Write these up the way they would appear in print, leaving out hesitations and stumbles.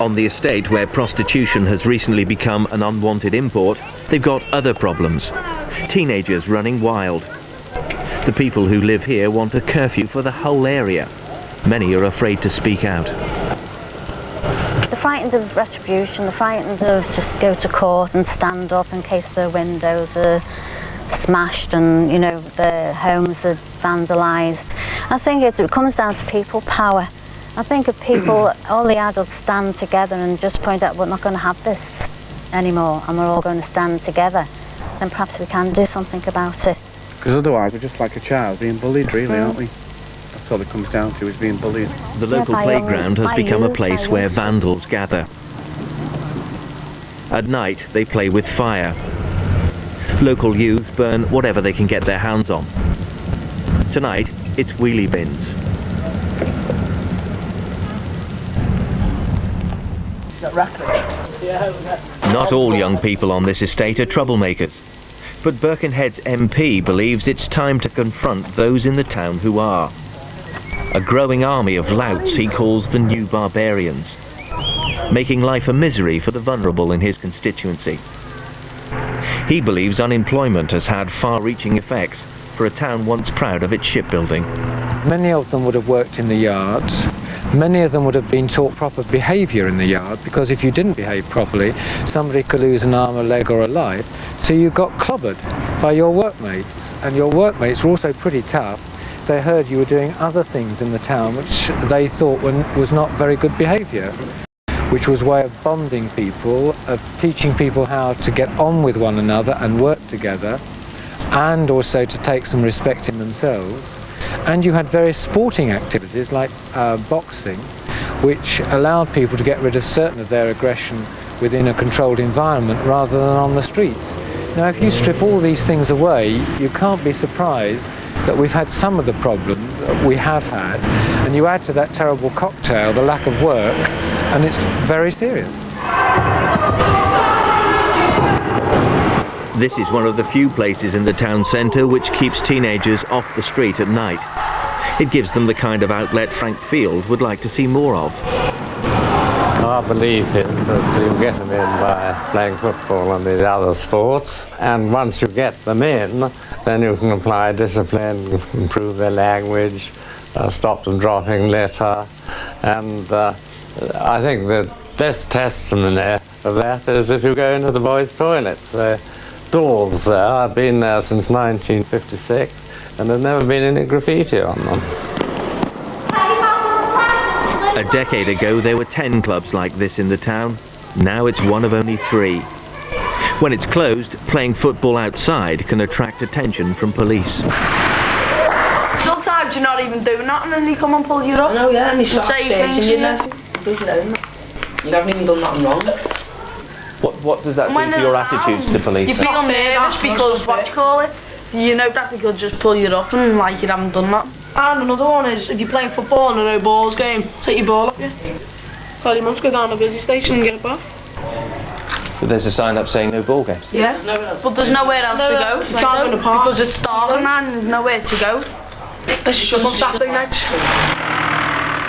On the estate, where prostitution has recently become an unwanted import, they've got other problems. Teenagers running wild. The people who live here want a curfew for the whole area. Many are afraid to speak out. They're frightened of retribution, they're frightened of just go to court and stand up in case their windows are smashed and, you know, their homes are vandalised. I think it comes down to people power. I think if people, all the adults stand together and just point out we're not going to have this anymore and we're all going to stand together, then perhaps we can do something about it. Because otherwise we're just like a child being bullied, really, aren't we? That's all it comes down to, is being bullied. The local playground has become a place where vandals gather. At night, they play with fire. Local youths burn whatever they can get their hands on. Tonight, it's wheelie bins. Not all young people on this estate are troublemakers, but Birkenhead's MP believes it's time to confront those in the town who are. A growing army of louts he calls the new barbarians, making life a misery for the vulnerable in his constituency. He believes unemployment has had far-reaching effects for a town once proud of its shipbuilding. Many of them would have worked in the yards. Many of them would have been taught proper behaviour in the yard, because if you didn't behave properly, somebody could lose an arm, a leg or a life. So you got clobbered by your workmates, and your workmates were also pretty tough. They heard you were doing other things in the town which they thought was not very good behaviour, which was a way of bonding people, of teaching people how to get on with one another and work together, and also to take some respect in themselves. And you had various sporting activities like boxing, which allowed people to get rid of certain of their aggression within a controlled environment rather than on the streets. Now, if you strip all these things away, you can't be surprised that we've had some of the problems that we have had, and you add to that terrible cocktail the lack of work, and it's very serious. This is one of the few places in the town centre which keeps teenagers off the street at night. It gives them the kind of outlet Frank Field would like to see more of. I believe that you get them in by playing football and the other sports, and once you get them in, then you can apply discipline, improve their language, stop them dropping litter, and I think the best testimony of that is if you go into the boys' toilets. Doors there. I've been there since 1956 and there's never been any graffiti on them. A decade ago there were 10 clubs like this in the town. Now it's one of only 3. When it's closed, playing football outside can attract attention from police. Sometimes you're not even doing nothing and they come and pull you up. I know, yeah, and you start say things, you haven't even done nothing wrong. What does that do to your attitudes to police? You feel nervous because, what you call it, you know that they could just pull you up and like you haven't done that. And another one is, if you're playing football in a no balls game, take your ball up you. Tell your mum to go down to the busy station and get it back. But there's a sign up saying no ball games. Yeah, but there's nowhere else to go. You can't go in the park because it's dark and there's nowhere to go. This is just on Saturday nights.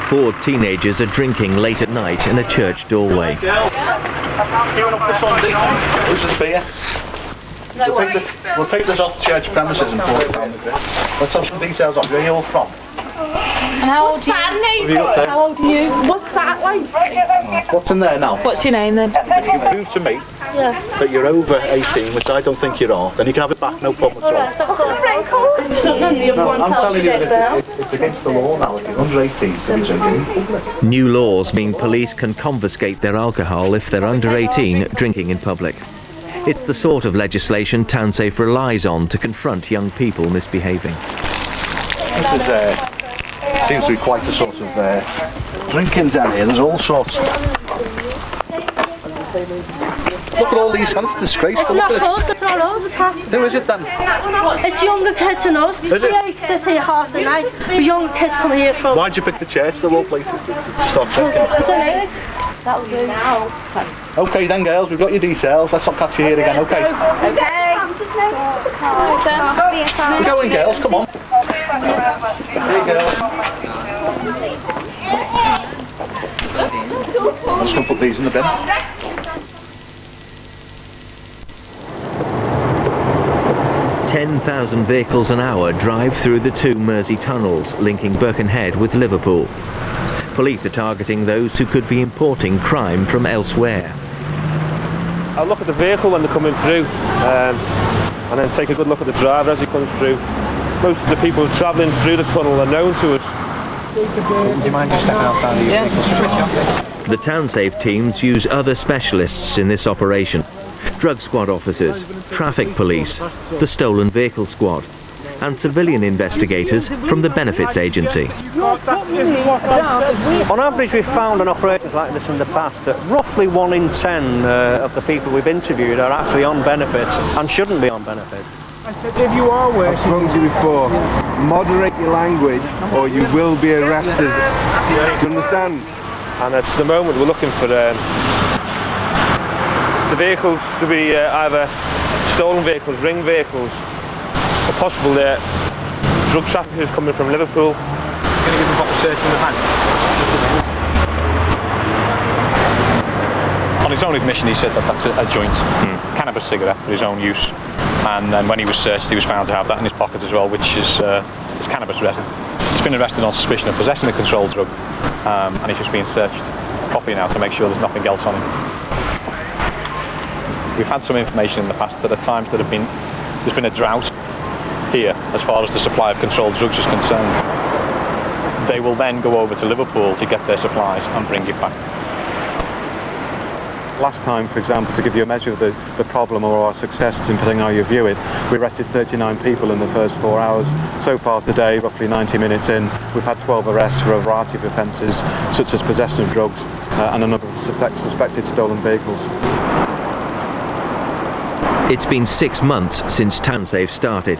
4 teenagers are drinking late at night in a church doorway. Who's the beer? We'll take this off the church premises and pour it down the grip. Let's have some details on where you're all from. And how old are you? How old are you? What's that like? What's in there now? What's your name then? If you can prove to me that you're over 18, which I don't think you are, then you can have it back, no problem at all. I'm telling you that it's against the law now. If you're under 18, to be drinking in public. New laws mean police can confiscate their alcohol if they're under 18 drinking in public. It's the sort of legislation Townsafe relies on to confront young people misbehaving. This is, seems to be quite a sort of drinking down here. There's all sorts. Look at all these, it's disgraceful. It's not us, it's not us. Who is it then? It's younger kids than us. Is it? We sit here half the night. The younger kids come here from... Why'd you pick the church, the low places, to start drinking? I don't know. That'll do now. Okay then, girls, we've got your details. Let's not catch you here again, okay? Okay. We're going, girls, come on. Here you go. I'm just going to put these in the bin. "10,000 vehicles an hour drive through the two Mersey tunnels linking Birkenhead with Liverpool. Police are targeting those who could be importing crime from elsewhere. I'll look at the vehicle when they're coming through, and then take a good look at the driver as he comes through. Most of the people travelling through the tunnel are known to us. Do you mind just stepping outside of your vehicle? The Townsafe teams use other specialists in this operation. Drug squad officers, traffic police, the stolen vehicle squad, and civilian investigators from the benefits agency. On average, we've found on operations like this in the past that roughly 1 in 10 of the people we've interviewed are actually on benefits and shouldn't be on benefits. If you are working, I've spoken to you before, moderate your language or you will be arrested. Do you understand? And at the moment we're looking for the vehicles to be either stolen vehicles, ring vehicles, or possible drug traffickers coming from Liverpool. Can you give them proper search in the van? On his own admission, he said that that's a joint cannabis cigarette for his own use, and then when he was searched, he was found to have that in his pocket as well, which is cannabis resin. He's been arrested on suspicion of possessing a controlled drug, and he's just being searched properly now to make sure there's nothing else on him. We've had some information in the past that at times there's been a drought here as far as the supply of controlled drugs is concerned. They will then go over to Liverpool to get their supplies and bring it back. Last time, for example, to give you a measure of the problem or our success, depending on how you view it, we arrested 39 people in the first 4 hours. So far today, roughly 90 minutes in, we've had 12 arrests for a variety of offences, such as possession of drugs and a number of suspected stolen vehicles. It's been 6 months since Townsafe started.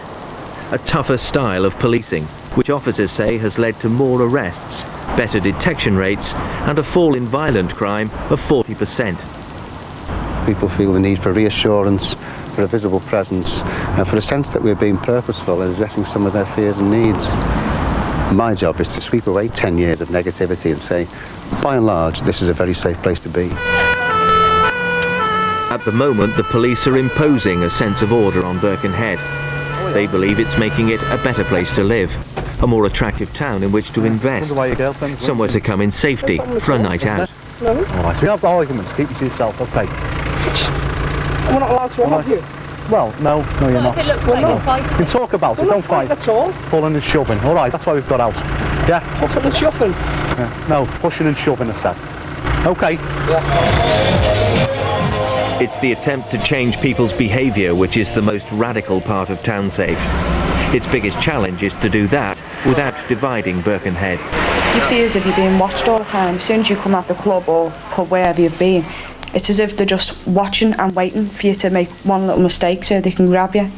A tougher style of policing, which officers say has led to more arrests, better detection rates and a fall in violent crime of 40%. People feel the need for reassurance, for a visible presence, and for a sense that we're being purposeful in addressing some of their fears and needs. My job is to sweep away 10 years of negativity and say, by and large, this is a very safe place to be. At the moment, the police are imposing a sense of order on Birkenhead. They believe it's making it a better place to live, a more attractive town in which to invest, somewhere to come in safety for a night out. All right, we have arguments. Keep it to yourself, okay? We're not allowed to argue. Well, no, you're not. You can talk about it, don't fight. At all. Pulling and shoving. All right, that's why we've got out. Yeah. Puffing and shoving. Yeah. No, pushing and shoving, I said. Okay. Yeah. It's the attempt to change people's behaviour which is the most radical part of Townsafe. Its biggest challenge is to do that without dividing Birkenhead. You feel as if you're being watched all the time. As soon as you come out the club or wherever you've been, it's as if they're just watching and waiting for you to make one little mistake so they can grab you.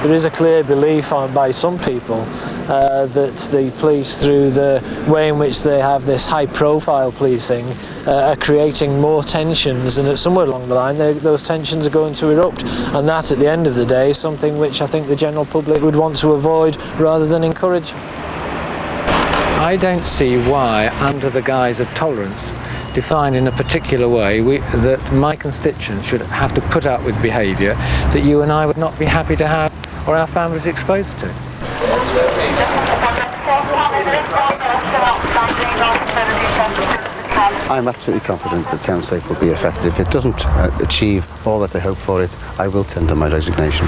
There is a clear belief by some people that the police, through the way in which they have this high-profile policing, are creating more tensions, and that somewhere along the line those tensions are going to erupt, and that at the end of the day is something which I think the general public would want to avoid rather than encourage. I don't see why, under the guise of tolerance, defined in a particular way, that my constituents should have to put up with behaviour that you and I would not be happy to have or our families exposed to. I'm absolutely confident that Townsafe will be effective. If it doesn't achieve all that they hope for it, I will tender my resignation.